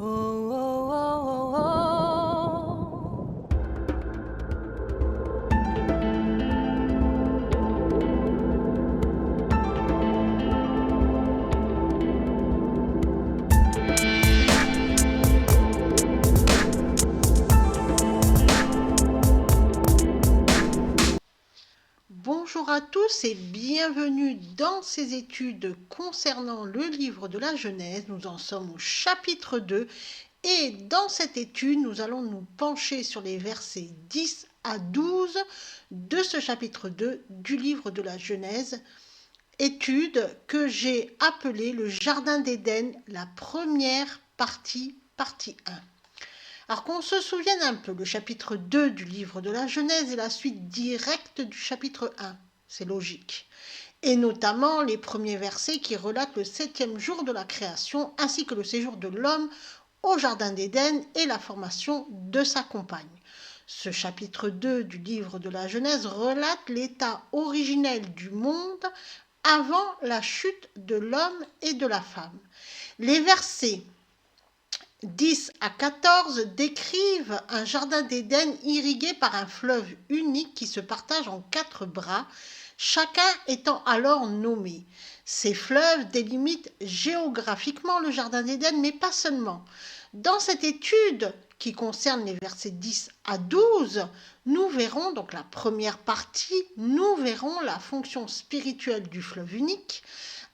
Oh, oh, oh, oh, oh. Bonjour à tous et bienvenue dans ces études concernant le livre de la Genèse. Nous en sommes au chapitre 2 et dans cette étude, nous allons nous pencher sur les versets 10 à 12 de ce chapitre 2 du livre de la Genèse. Étude que j'ai appelée le Jardin d'Éden, la première partie, partie 1. Alors qu'on se souvienne un peu, le chapitre 2 du livre de la Genèse est la suite directe du chapitre 1, c'est logique. Et notamment les premiers versets qui relatent le 7e jour de la création ainsi que le séjour de l'homme au Jardin d'Éden et la formation de sa compagne. Ce chapitre 2 du livre de la Genèse relate l'état originel du monde avant la chute de l'homme et de la femme. Les versets 10 à 14 décrivent un jardin d'Éden irrigué par un fleuve unique qui se partage en 4 bras, chacun étant alors nommé. Ces fleuves délimitent géographiquement le jardin d'Éden, mais pas seulement. Dans cette étude qui concerne les versets 10 à 12, nous verrons, donc la première partie, nous verrons la fonction spirituelle du fleuve unique,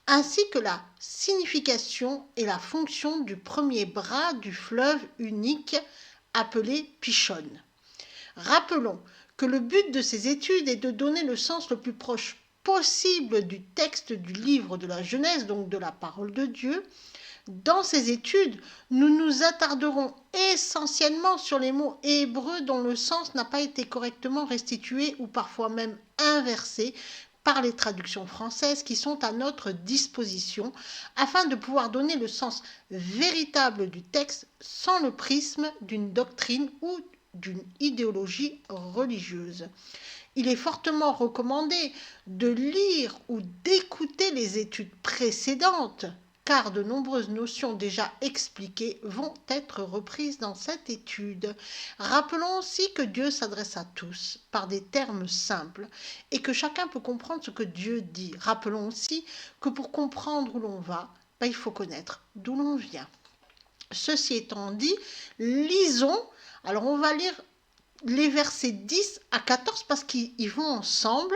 ainsi que la signification et la fonction du premier bras du fleuve unique appelé Pishon. Rappelons que le but de ces études est de donner le sens le plus proche possible du texte du livre de la Genèse, donc de la parole de Dieu. Dans ces études, nous nous attarderons essentiellement sur les mots hébreux dont le sens n'a pas été correctement restitué ou parfois même inversé par les traductions françaises qui sont à notre disposition afin de pouvoir donner le sens véritable du texte sans le prisme d'une doctrine ou d'une idéologie religieuse. Il est fortement recommandé de lire ou d'écouter les études précédentes car de nombreuses notions déjà expliquées vont être reprises dans cette étude. Rappelons aussi que Dieu s'adresse à tous par des termes simples et que chacun peut comprendre ce que Dieu dit. Rappelons aussi que pour comprendre où l'on va, il faut connaître d'où l'on vient. Ceci étant dit, lisons. Alors on va lire les versets 10 à 14 parce qu'ils vont ensemble,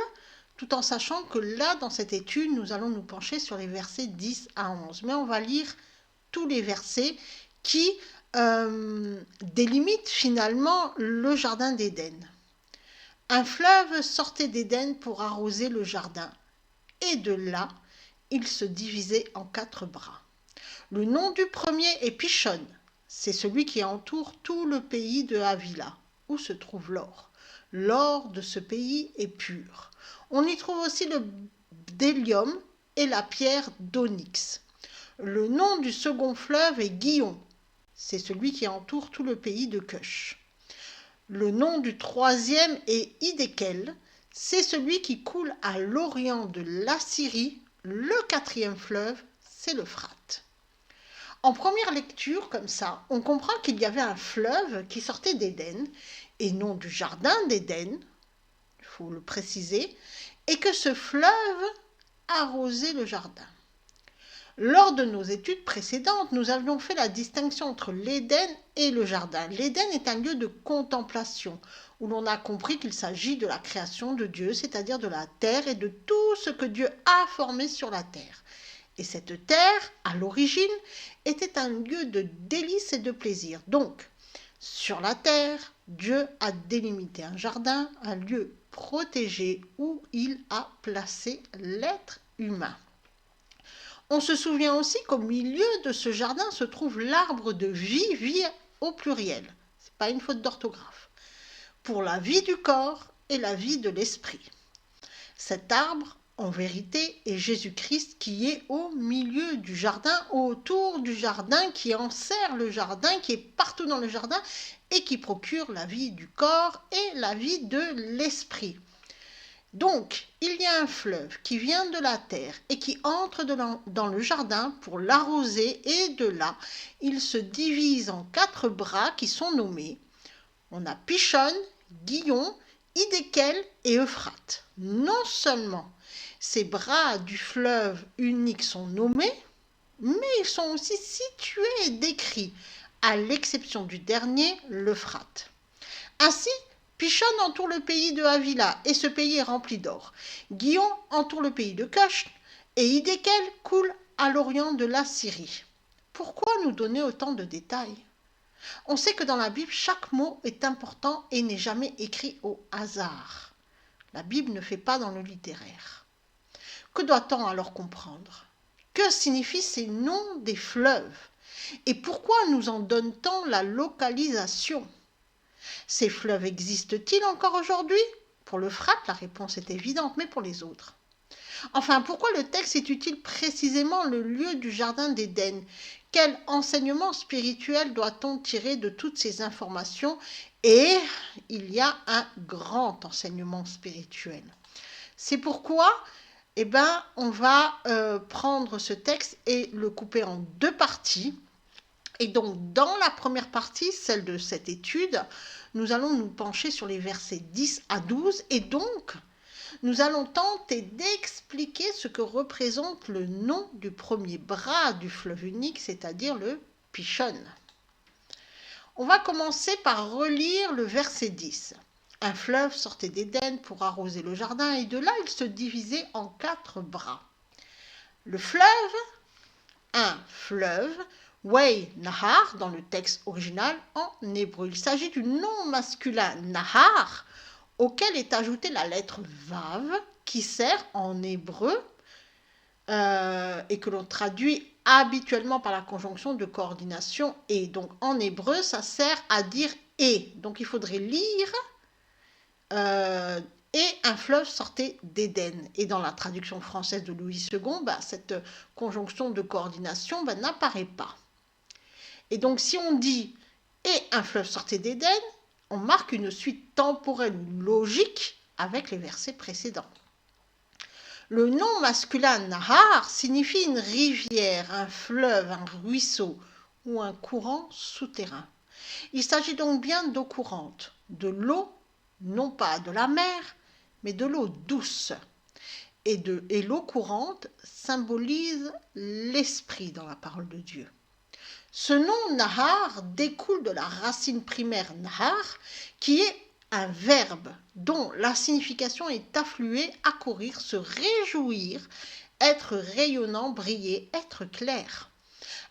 tout en sachant que là, dans cette étude, nous allons nous pencher sur les versets 10 à 11. Mais on va lire tous les versets qui délimitent finalement le jardin d'Éden. Un fleuve sortait d'Éden pour arroser le jardin, et de là, il se divisait en 4 bras. Le nom du premier est Pishon, c'est celui qui entoure tout le pays de Havila, où se trouve l'or. L'or de ce pays est pur. On y trouve aussi le bdellium et la pierre d'onyx. Le nom du second fleuve est Gihon, c'est celui qui entoure tout le pays de Cush. Le nom du troisième est Hiddekel, c'est celui qui coule à l'orient de l'Assyrie. Le 4e fleuve, c'est l'Euphrate. En première lecture, comme ça, on comprend qu'il y avait un fleuve qui sortait d'Éden, et non du jardin d'Éden, il faut le préciser, et que ce fleuve arrosait le jardin. Lors de nos études précédentes, nous avions fait la distinction entre l'Éden et le jardin. L'Éden est un lieu de contemplation, où l'on a compris qu'il s'agit de la création de Dieu, c'est-à-dire de la terre et de tout ce que Dieu a formé sur la terre. Et cette terre, à l'origine, était un lieu de délices et de plaisir. Donc, sur la terre, Dieu a délimité un jardin, un lieu protégé où il a placé l'être humain. On se souvient aussi qu'au milieu de ce jardin se trouve l'arbre de vie, vie au pluriel. Ce n'est pas une faute d'orthographe. Pour la vie du corps et la vie de l'esprit. Cet arbre, en vérité, est Jésus-Christ qui est au milieu du jardin, autour du jardin, qui enserre le jardin, qui est partout dans le jardin et qui procure la vie du corps et la vie de l'esprit. Donc, il y a un fleuve qui vient de la terre et qui entre dans le jardin pour l'arroser, et de là, il se divise en 4 bras qui sont nommés. On a Pishon, Gihon, Hiddekel et Euphrate. Non seulement ces bras du fleuve unique sont nommés, mais ils sont aussi situés et décrits, à l'exception du dernier, l'Euphrate. Ainsi, Pishon entoure le pays de Havila, et ce pays est rempli d'or. Gihon entoure le pays de Cush, et Hiddekel coule à l'orient de la Syrie. Pourquoi nous donner autant de détails? On sait que dans la Bible, chaque mot est important et n'est jamais écrit au hasard. La Bible ne fait pas dans le littéraire. Que doit-on alors comprendre? Que signifient ces noms des fleuves? Et pourquoi nous en donne-t-on la localisation? Ces fleuves existent-ils encore aujourd'hui? Pour l'Euphrate, la réponse est évidente, mais pour les autres? Enfin, pourquoi le texte situe-t-il précisément le lieu du jardin d'Éden? Quel enseignement spirituel doit-on tirer de toutes ces informations? Et il y a un grand enseignement spirituel. C'est pourquoi on va prendre ce texte et le couper en 2 parties. Et donc, dans la première partie, celle de cette étude, nous allons nous pencher sur les versets 10 à 12, et donc, nous allons tenter d'expliquer ce que représente le nom du premier bras du fleuve unique, c'est-à-dire le Pishon. On va commencer par relire le verset 10. Un fleuve sortait d'Éden pour arroser le jardin, et de là il se divisait en 4 bras. Le fleuve, un fleuve, Wei Nahar dans le texte original en hébreu. Il s'agit du nom masculin Nahar, auquel est ajoutée la lettre Vav, qui sert en hébreu et que l'on traduit habituellement par la conjonction de coordination et. Donc en hébreu, ça sert à dire et. Donc il faudrait lire et un fleuve sortait d'Éden. Et dans la traduction française de Louis II, cette conjonction de coordination n'apparaît pas. Et donc si on dit et un fleuve sortait d'Éden, on marque une suite temporelle ou logique avec les versets précédents. Le nom masculin Nahar signifie une rivière, un fleuve, un ruisseau ou un courant souterrain. Il s'agit donc bien d'eau courante, de l'eau, non pas de la mer, mais de l'eau douce. Et l'eau courante symbolise l'esprit dans la parole de Dieu. Ce nom Nahar découle de la racine primaire Nahar, qui est un verbe dont la signification est affluer, accourir, se réjouir, être rayonnant, briller, être clair.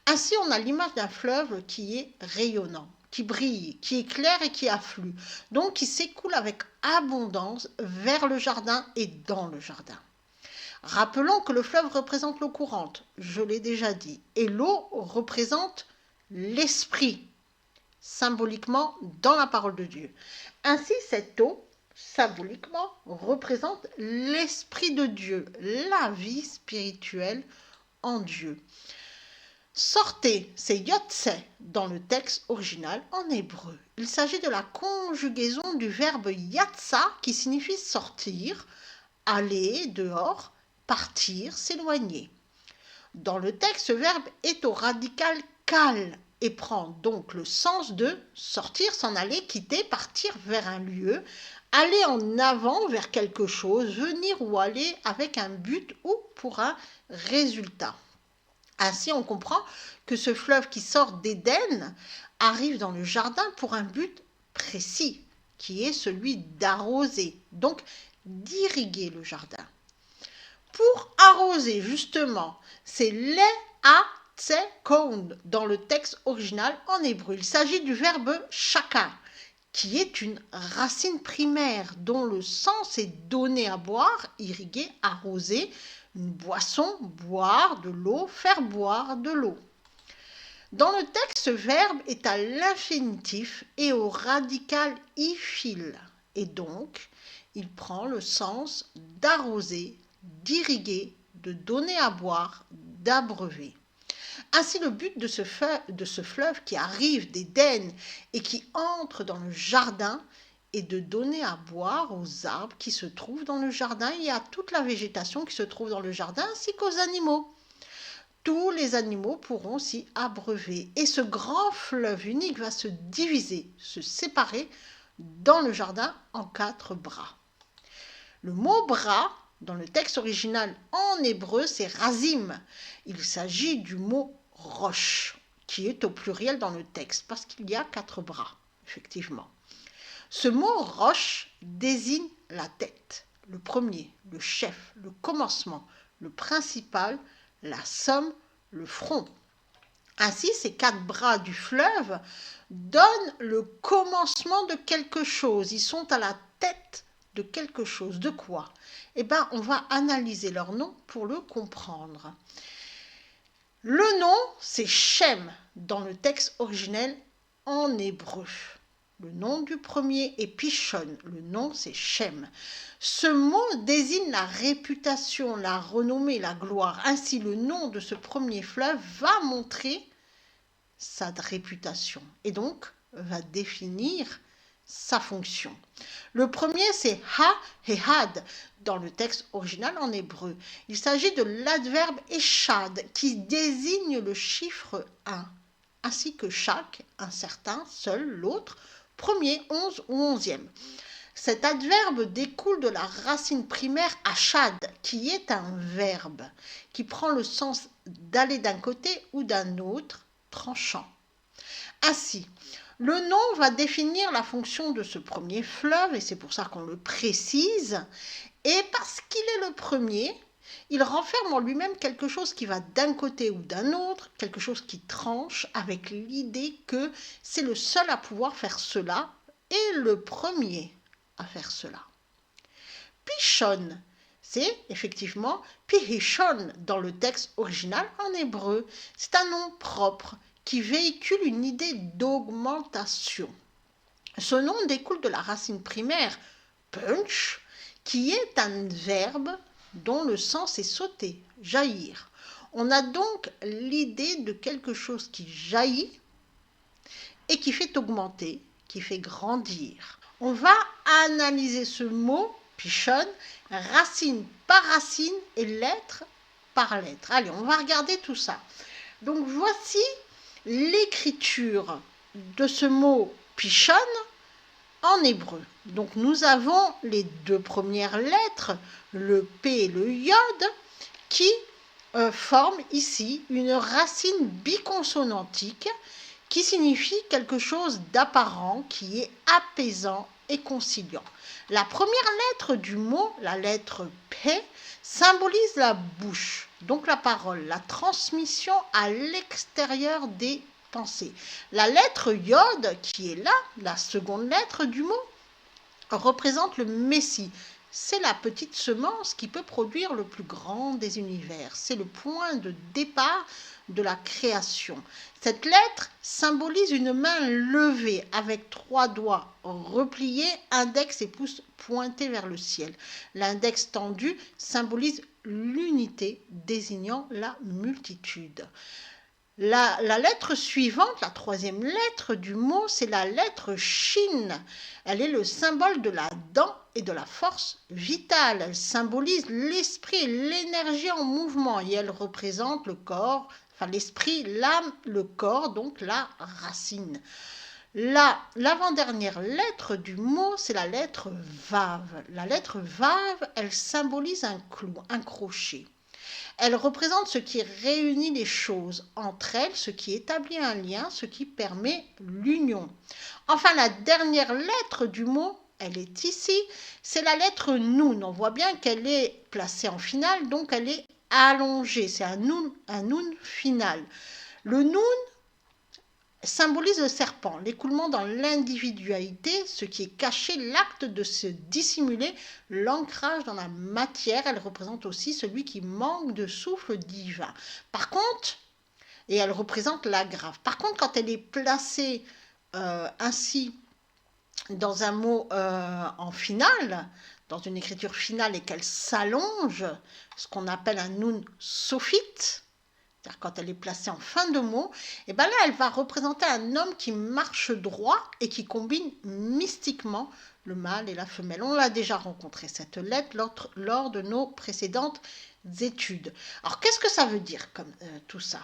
Ainsi, on a l'image d'un fleuve qui est rayonnant, qui brille, qui éclaire et qui afflue, donc qui s'écoule avec abondance vers le jardin et dans le jardin. Rappelons que le fleuve représente l'eau courante, je l'ai déjà dit, et l'eau représente l'esprit, symboliquement dans la parole de Dieu. Ainsi, cette eau, symboliquement, représente l'esprit de Dieu, la vie spirituelle en Dieu. Sortez, c'est yotse dans le texte original en hébreu. Il s'agit de la conjugaison du verbe yatsa qui signifie sortir, aller dehors, partir, s'éloigner. Dans le texte, ce verbe est au radical kal et prend donc le sens de sortir, s'en aller, quitter, partir vers un lieu, aller en avant vers quelque chose, venir ou aller avec un but ou pour un résultat. Ainsi, on comprend que ce fleuve qui sort d'Éden arrive dans le jardin pour un but précis, qui est celui d'arroser, donc d'irriguer le jardin. Pour arroser, justement, c'est le'atsekon dans le texte original en hébreu. Il s'agit du verbe shaka, qui est une racine primaire dont le sens est donner à boire, irriguer, arroser, une boisson, boire de l'eau, faire boire de l'eau. Dans le texte, ce verbe est à l'infinitif et au radical ifil, et donc il prend le sens d'arroser, d'irriguer, de donner à boire, d'abreuver. Ainsi, le but de ce fleuve qui arrive d'Éden et qui entre dans le jardin et de donner à boire aux arbres qui se trouvent dans le jardin et à toute la végétation qui se trouve dans le jardin ainsi qu'aux animaux. Tous les animaux pourront s'y abreuver et ce grand fleuve unique va se diviser, se séparer dans le jardin en 4 bras. Le mot bras, dans le texte original en hébreu, c'est razim. Il s'agit du mot roche, qui est au pluriel dans le texte, parce qu'il y a 4 bras, effectivement. Ce mot roche désigne la tête, le premier, le chef, le commencement, le principal, la somme, le front. Ainsi, ces 4 bras du fleuve donnent le commencement de quelque chose. Ils sont à la tête de quelque chose. De quoi? Eh bien, on va analyser leur nom pour le comprendre. Le nom, c'est Shem dans le texte originel en hébreu. Le nom du premier est Pishon. Le nom, c'est Shem. Ce mot désigne la réputation, la renommée, la gloire. Ainsi, le nom de ce premier fleuve va montrer sa réputation et donc va définir sa fonction. Le premier, c'est ha et had dans le texte original en hébreu. Il s'agit de l'adverbe eshad qui désigne le chiffre 1, ainsi que chaque, un certain, seul, l'autre, premier, 11 ou 11e. Cet adverbe découle de la racine primaire ashad, qui est un verbe, qui prend le sens d'aller d'un côté ou d'un autre, tranchant. Ainsi, le nom va définir la fonction de ce premier fleuve, et c'est pour ça qu'on le précise, et parce qu'il est le premier, il renferme en lui-même quelque chose qui va d'un côté ou d'un autre, quelque chose qui tranche, avec l'idée que c'est le seul à pouvoir faire cela, et le premier à faire cela. Pishon, c'est effectivement Pihishon dans le texte original en hébreu. C'est un nom propre qui véhicule une idée d'augmentation. Ce nom découle de la racine primaire punch, qui est un verbe dont le sens est sauter, jaillir. On a donc l'idée de quelque chose qui jaillit et qui fait augmenter, qui fait grandir. On va analyser ce mot, Pishon, racine par racine et lettre par lettre. Allez, on va regarder tout ça. Donc voici l'écriture de ce mot Pishon en hébreu. Donc nous avons les 2 premières lettres, le P et le Yod, qui forment ici une racine biconsonantique qui signifie quelque chose d'apparent, qui est apaisant et conciliant. La première lettre du mot, la lettre P, symbolise la bouche, donc la parole, la transmission à l'extérieur des pensées. La lettre Yod, qui est là, la seconde lettre du mot, représente le Messie. C'est la petite semence qui peut produire le plus grand des univers. C'est le point de départ de la création. Cette lettre symbolise une main levée avec 3 doigts repliés, index et pouce pointés vers le ciel. L'index tendu symbolise l'unité, désignant la multitude. La lettre suivante, la 3e lettre du mot, c'est la lettre Shin. Elle est le symbole de la dent et de la force vitale. Elle symbolise l'esprit et l'énergie en mouvement et elle représente le corps, enfin l'esprit, l'âme, le corps, donc la racine. L'avant-dernière lettre du mot, c'est la lettre Vav. La lettre Vav, elle symbolise un clou, un crochet. Elle représente ce qui réunit les choses entre elles, ce qui établit un lien, ce qui permet l'union. Enfin, la dernière lettre du mot, elle est ici, c'est la lettre Nun. On voit bien qu'elle est placée en finale, donc elle est allongée. C'est un Nun final. Le Nun symbolise le serpent, l'écoulement dans l'individualité, ce qui est caché, l'acte de se dissimuler, l'ancrage dans la matière. Elle représente aussi celui qui manque de souffle divin. Par contre, et elle représente la grave. Par contre, quand elle est placée ainsi dans un mot en finale, dans une écriture finale et qu'elle s'allonge, ce qu'on appelle un nun sophite, c'est-à-dire quand elle est placée en fin de mot, et bien là, elle va représenter un homme qui marche droit et qui combine mystiquement le mâle et la femelle. On l'a déjà rencontré, cette lettre, lors de nos précédentes études. Alors, qu'est-ce que ça veut dire, comme tout ça?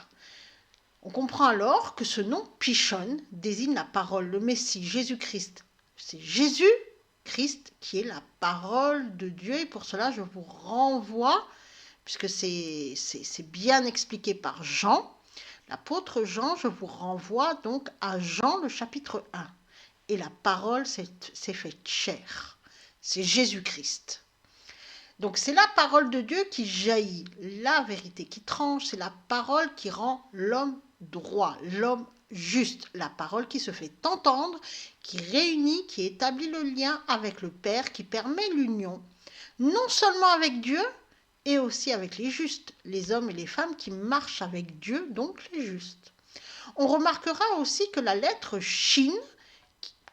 On comprend alors que ce nom Pishon désigne la parole, le Messie, Jésus-Christ. C'est Jésus-Christ qui est la parole de Dieu, et pour cela, je vous renvoie, puisque c'est bien expliqué par Jean, l'apôtre Jean, je vous renvoie donc à Jean, le chapitre 1. Et la parole s'est faite chair. C'est Jésus-Christ. Donc c'est la parole de Dieu qui jaillit, la vérité qui tranche, c'est la parole qui rend l'homme droit, l'homme juste, la parole qui se fait entendre, qui réunit, qui établit le lien avec le Père, qui permet l'union, non seulement avec Dieu, et aussi avec les justes, les hommes et les femmes qui marchent avec Dieu, donc les justes. On remarquera aussi que la lettre Shin,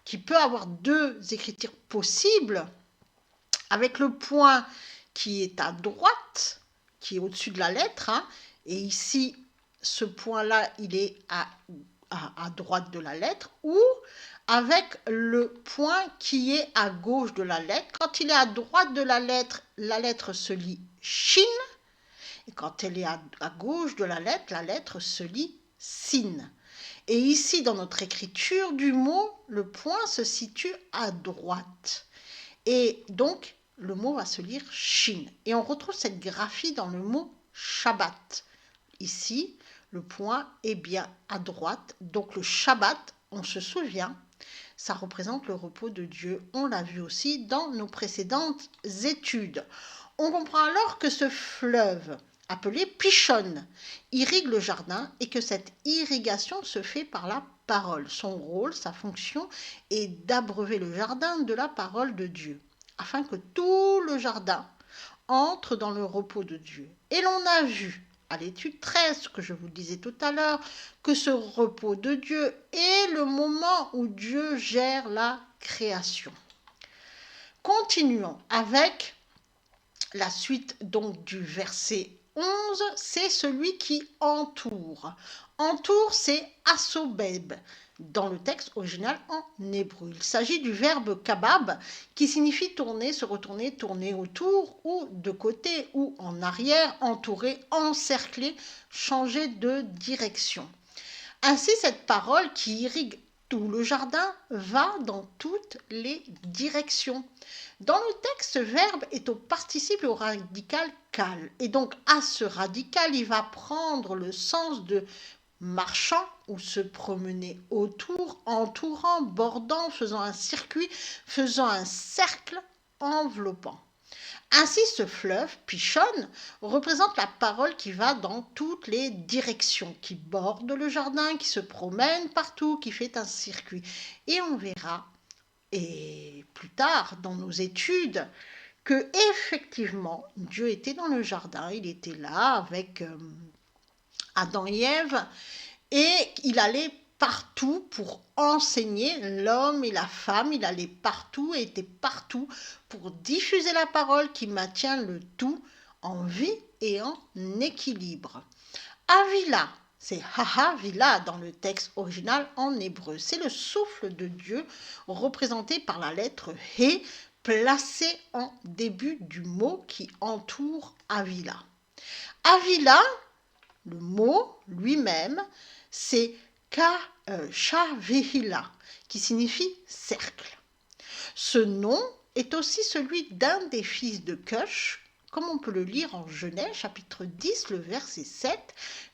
qui peut avoir deux écritures possibles, avec le point qui est à droite, qui est au-dessus de la lettre, et ici, ce point-là, il est à droite de la lettre, ou avec le point qui est à gauche de la lettre. Quand il est à droite de la lettre se lit Shin, et quand elle est à gauche de la lettre se lit Sin. Et ici, dans notre écriture du mot, le point se situe à droite. Et donc, le mot va se lire Shin. Et on retrouve cette graphie dans le mot Shabbat. Ici, le point est bien à droite. Donc, le Shabbat, on se souvient, ça représente le repos de Dieu. On l'a vu aussi dans nos précédentes études. On comprend alors que ce fleuve, appelé Pishon, irrigue le jardin et que cette irrigation se fait par la parole. Son rôle, sa fonction est d'abreuver le jardin de la parole de Dieu, afin que tout le jardin entre dans le repos de Dieu. Et l'on a vu à l'étude 13, que je vous disais tout à l'heure, que ce repos de Dieu est le moment où Dieu gère la création. Continuons avec la suite donc du verset 11, c'est celui qui entoure. Entoure, c'est asobeb dans le texte original en hébreu. Il s'agit du verbe kabab qui signifie tourner, se retourner, tourner autour ou de côté ou en arrière, entourer, encercler, changer de direction. Ainsi, cette parole qui irrigue tout le jardin va dans toutes les directions. Dans le texte, ce verbe est au participe et au radical kal. Et donc, à ce radical, il va prendre le sens de marchant ou se promener autour, entourant, bordant, faisant un circuit, faisant un cercle, enveloppant. Ainsi, ce fleuve, Pishon, représente la parole qui va dans toutes les directions, qui borde le jardin, qui se promène partout, qui fait un circuit. Et on verra, et plus tard dans nos études, que effectivement Dieu était dans le jardin, il était là avec Adam et Ève, et il allait partout pour enseigner l'homme et la femme, il allait partout et était partout pour diffuser la parole qui maintient le tout en vie et en équilibre. Avila, c'est Hahavila dans le texte original en hébreu. C'est le souffle de Dieu représenté par la lettre He placée en début du mot qui entoure Avila. Avila, le mot lui-même, c'est Shavehila, qui signifie cercle. Ce nom est aussi celui d'un des fils de Cush, comme on peut le lire en Genèse, chapitre 10, le verset 7.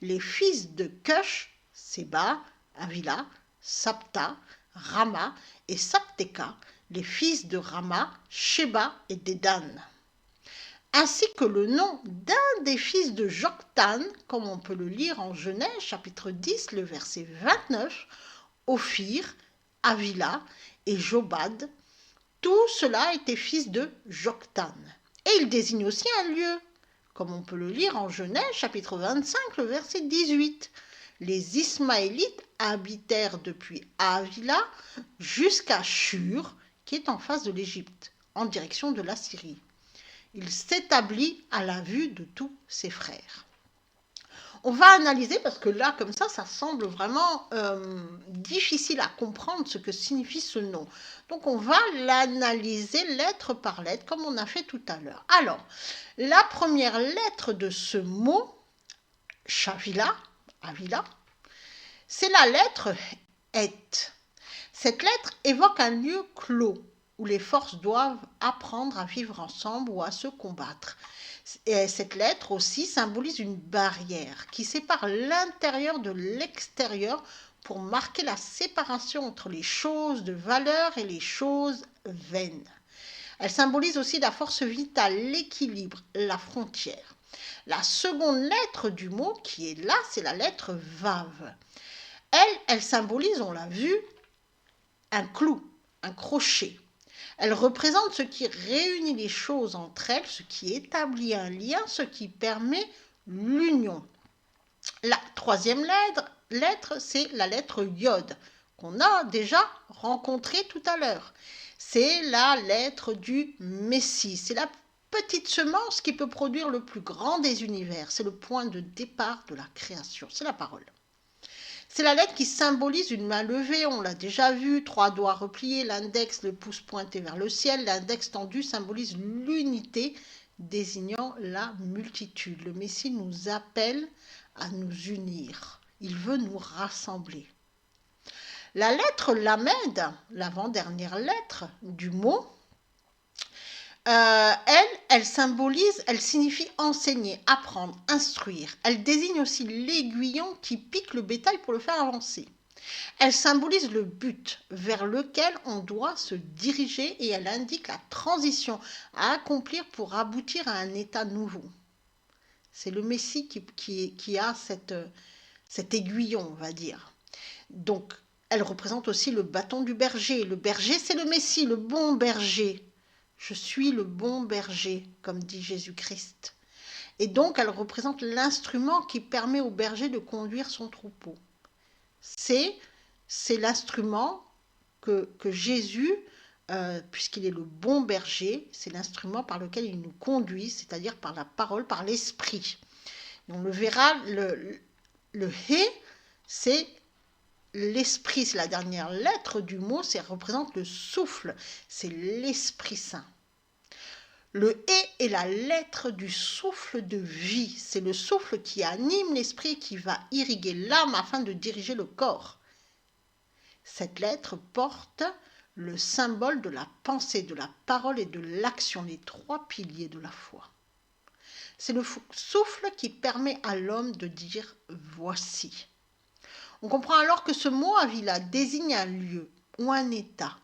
Les fils de Cush, Séba, Avila, Sapta, Rama et Sapteka, les fils de Rama, Sheba et Dédan. Ainsi que le nom d'un des fils de Joktan, comme on peut le lire en Genèse, chapitre 10, le verset 29, Ophir, Avila et Jobad. Tout cela était fils de Joktan. Et il désigne aussi un lieu, comme on peut le lire en Genèse, chapitre 25, le verset 18. Les Ismaélites habitèrent depuis Avila jusqu'à Shur, qui est en face de l'Égypte, en direction de la Syrie. Il s'établit à la vue de tous ses frères. On va analyser parce que là, comme ça semble vraiment difficile à comprendre ce que signifie ce nom. Donc, on va l'analyser lettre par lettre comme on a fait tout à l'heure. Alors, la première lettre de ce mot, Chavila, Avila, c'est la lettre Et. Cette lettre évoque un lieu clos où les forces doivent apprendre à vivre ensemble ou à se combattre. Et cette lettre aussi symbolise une barrière qui sépare l'intérieur de l'extérieur pour marquer la séparation entre les choses de valeur et les choses vaines. Elle symbolise aussi la force vitale, l'équilibre, la frontière. La seconde lettre du mot qui est là, c'est la lettre Vav. Elle symbolise, on l'a vu, un clou, un crochet. Elle représente ce qui réunit les choses entre elles, ce qui établit un lien, ce qui permet l'union. La troisième lettre, c'est la lettre Yod, qu'on a déjà rencontrée tout à l'heure. C'est la lettre du Messie. C'est la petite semence qui peut produire le plus grand des univers. C'est le point de départ de la création. C'est la parole. C'est la lettre qui symbolise une main levée, on l'a déjà vu, 3 doigts repliés, l'index, le pouce pointé vers le ciel, l'index tendu symbolise l'unité, désignant la multitude. Le Messie nous appelle à nous unir, il veut nous rassembler. La lettre Lamed, l'avant-dernière lettre du mot, elle symbolise, elle signifie enseigner, apprendre, instruire. Elle désigne aussi l'aiguillon qui pique le bétail pour le faire avancer. Elle symbolise le but vers lequel on doit se diriger et elle indique la transition à accomplir pour aboutir à un état nouveau. C'est le Messie qui a cet aiguillon, on va dire. Donc, elle représente aussi le bâton du berger. Le berger, c'est le Messie, le bon berger. Je suis le bon berger, comme dit Jésus-Christ. Et donc, elle représente l'instrument qui permet au berger de conduire son troupeau. C'est l'instrument que Jésus, puisqu'il est le bon berger, c'est l'instrument par lequel il nous conduit, c'est-à-dire par la parole, par l'esprit. Et on le verra, le Hé, c'est l'esprit, c'est la dernière lettre du mot, ça représente le souffle, c'est l'Esprit Saint. Le Hé est la lettre du souffle de vie, c'est le souffle qui anime l'esprit, qui va irriguer l'âme afin de diriger le corps. Cette lettre porte le symbole de la pensée, de la parole et de l'action, les 3 piliers de la foi. C'est le souffle qui permet à l'homme de dire « voici ». On comprend alors que ce mot Avila désigne un lieu ou un état.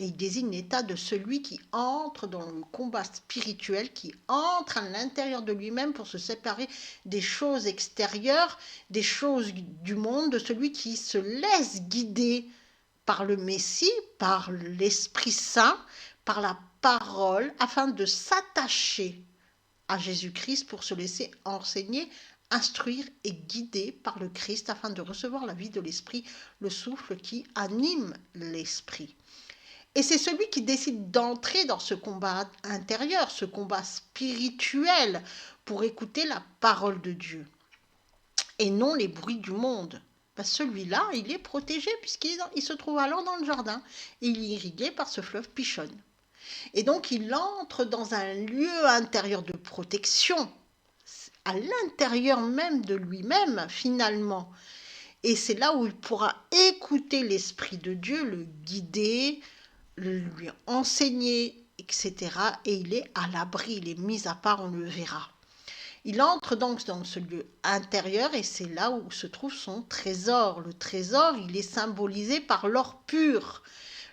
Et il désigne l'état de celui qui entre dans le combat spirituel, qui entre à l'intérieur de lui-même pour se séparer des choses extérieures, des choses du monde, de celui qui se laisse guider par le Messie, par l'Esprit Saint, par la parole, afin de s'attacher à Jésus-Christ pour se laisser enseigner, instruire et guider par le Christ afin de recevoir la vie de l'esprit, le souffle qui anime l'esprit. Et c'est celui qui décide d'entrer dans ce combat intérieur, ce combat spirituel pour écouter la parole de Dieu et non les bruits du monde. Celui-là, il est protégé puisqu'il se trouve alors dans le jardin et il est irrigué par ce fleuve Pichon. Et donc il entre dans un lieu intérieur de protection, à l'intérieur même de lui-même finalement. Et c'est là où il pourra écouter l'Esprit de Dieu, le guider, lui enseigner, etc. Et il est à l'abri, il est mis à part, on le verra. Il entre donc dans ce lieu intérieur et c'est là où se trouve son trésor. Le trésor, il est symbolisé par l'or pur.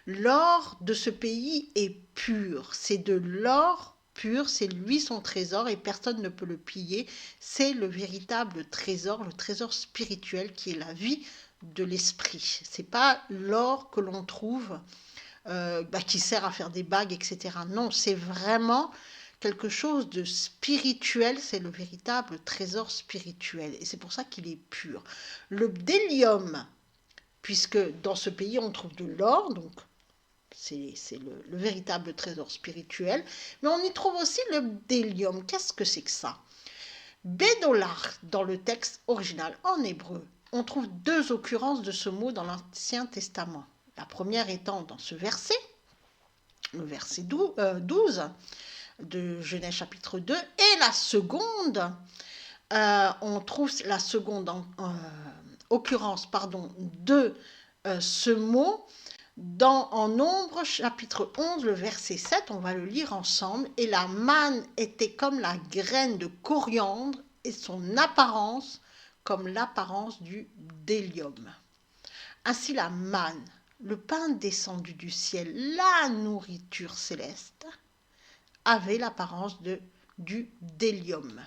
L'or de ce pays est pur. C'est de l'or pur, c'est lui son trésor et personne ne peut le piller. C'est le véritable trésor, le trésor spirituel qui est la vie de l'esprit. C'est pas l'or que l'on trouve qui sert à faire des bagues, etc. Non, c'est vraiment quelque chose de spirituel, c'est le véritable trésor spirituel. Et c'est pour ça qu'il est pur. Le bdellium, puisque dans ce pays on trouve de l'or, donc c'est le véritable trésor spirituel, mais on y trouve aussi le bdellium. Qu'est-ce que c'est que ça ? Bédolar, dans le texte original en hébreu, on trouve deux occurrences de ce mot dans l'Ancien Testament. La première étant dans ce verset, le verset 12 de Genèse chapitre 2, et la seconde, on trouve la seconde occurrence de ce mot en Nombre chapitre 11, le verset 7, on va le lire ensemble. Et la manne était comme la graine de coriandre et son apparence comme l'apparence du bdellium. Ainsi la manne, le pain descendu du ciel, la nourriture céleste, avait l'apparence du bdellium.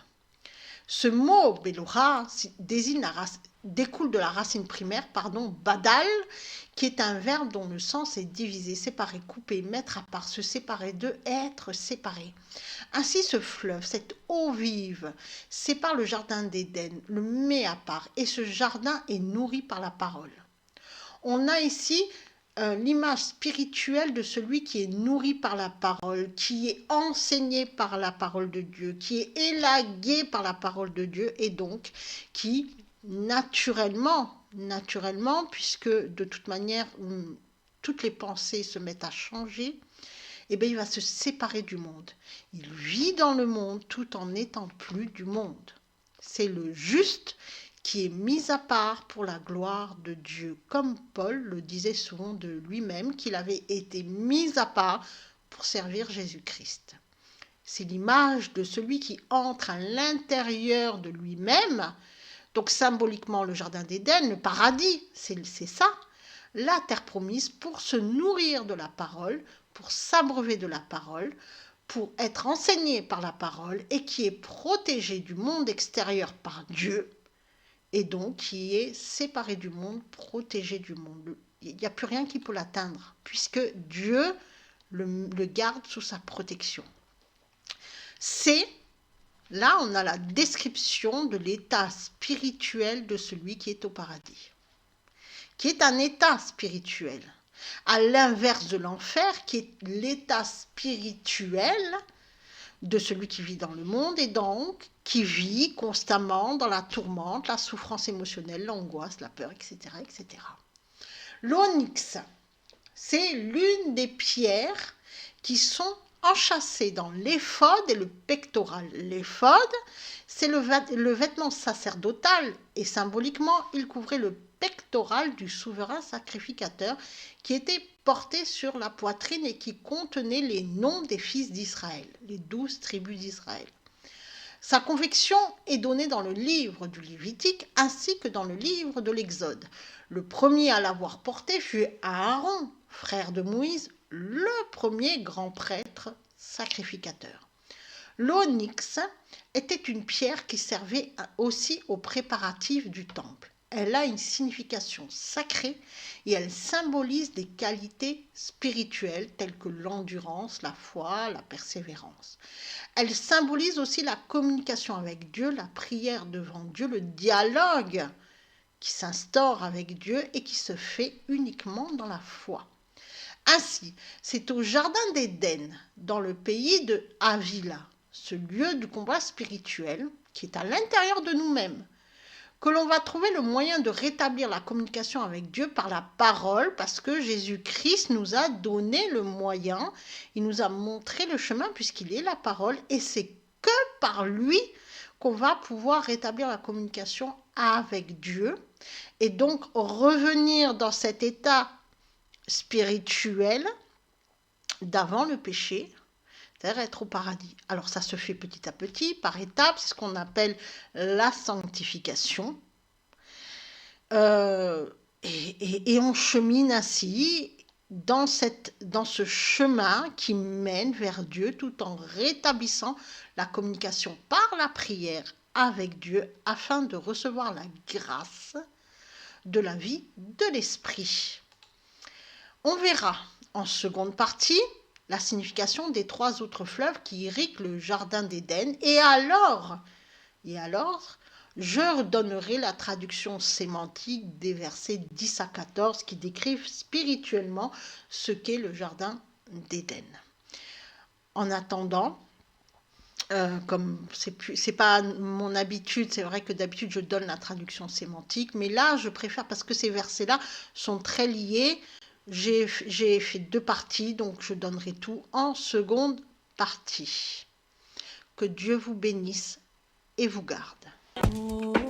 Ce mot Bélora découle de la racine primaire, badal, qui est un verbe dont le sens est divisé, séparé, coupé, mettre à part, se séparer de, être séparé. Ainsi ce fleuve, cette eau vive, sépare le jardin d'Éden, le met à part, et ce jardin est nourri par la parole. On a ici l'image spirituelle de celui qui est nourri par la parole, qui est enseigné par la parole de Dieu, qui est élagué par la parole de Dieu et donc qui naturellement, puisque de toute manière toutes les pensées se mettent à changer, eh bien, il va se séparer du monde. Il vit dans le monde tout en n'étant plus du monde. C'est le juste qui est mis à part pour la gloire de Dieu, comme Paul le disait souvent de lui-même, qu'il avait été mis à part pour servir Jésus-Christ. C'est l'image de celui qui entre à l'intérieur de lui-même, donc symboliquement le jardin d'Éden, le paradis, c'est ça, la terre promise pour se nourrir de la parole, pour s'abreuver de la parole, pour être enseigné par la parole et qui est protégé du monde extérieur par Dieu, et donc qui est séparé du monde, protégé du monde. Il n'y a plus rien qui peut l'atteindre, puisque Dieu le garde sous sa protection. Là, on a la description de l'état spirituel de celui qui est au paradis, qui est un état spirituel, à l'inverse de l'enfer, qui est l'état spirituel de celui qui vit dans le monde et donc qui vit constamment dans la tourmente, la souffrance émotionnelle, l'angoisse, la peur, etc. etc. L'onyx, c'est l'une des pierres qui sont enchâssées dans l'éphod et le pectoral. L'éphod, c'est le vêtement sacerdotal et symboliquement, il couvrait le pectoral du souverain sacrificateur qui était porté sur la poitrine et qui contenait les noms des fils d'Israël, les 12 tribus d'Israël. Sa confection est donnée dans le livre du Lévitique ainsi que dans le livre de l'Exode. Le premier à l'avoir porté fut Aaron, frère de Moïse, le premier grand prêtre sacrificateur. L'onyx était une pierre qui servait aussi aux préparatifs du temple. Elle a une signification sacrée et elle symbolise des qualités spirituelles telles que l'endurance, la foi, la persévérance. Elle symbolise aussi la communication avec Dieu, la prière devant Dieu, le dialogue qui s'instaure avec Dieu et qui se fait uniquement dans la foi. Ainsi, c'est au jardin d'Éden, dans le pays de Havila, ce lieu du combat spirituel qui est à l'intérieur de nous-mêmes, que l'on va trouver le moyen de rétablir la communication avec Dieu par la parole, parce que Jésus-Christ nous a donné le moyen, il nous a montré le chemin puisqu'il est la parole, et c'est que par lui qu'on va pouvoir rétablir la communication avec Dieu, et donc revenir dans cet état spirituel d'avant le péché, c'est-à-dire être au paradis. Alors ça se fait petit à petit, par étapes, c'est ce qu'on appelle la sanctification. Et on chemine ainsi dans ce chemin qui mène vers Dieu tout en rétablissant la communication par la prière avec Dieu afin de recevoir la grâce de la vie de l'esprit. On verra en seconde partie la signification des 3 autres fleuves qui irriguent le jardin d'Éden. Et alors, je donnerai la traduction sémantique des versets 10 à 14 qui décrivent spirituellement ce qu'est le jardin d'Éden. En attendant, Comme c'est pas mon habitude, c'est vrai que d'habitude je donne la traduction sémantique, mais là je préfère parce que ces versets-là sont très liés. J'ai fait deux parties, donc je donnerai tout en seconde partie. Que Dieu vous bénisse et vous garde.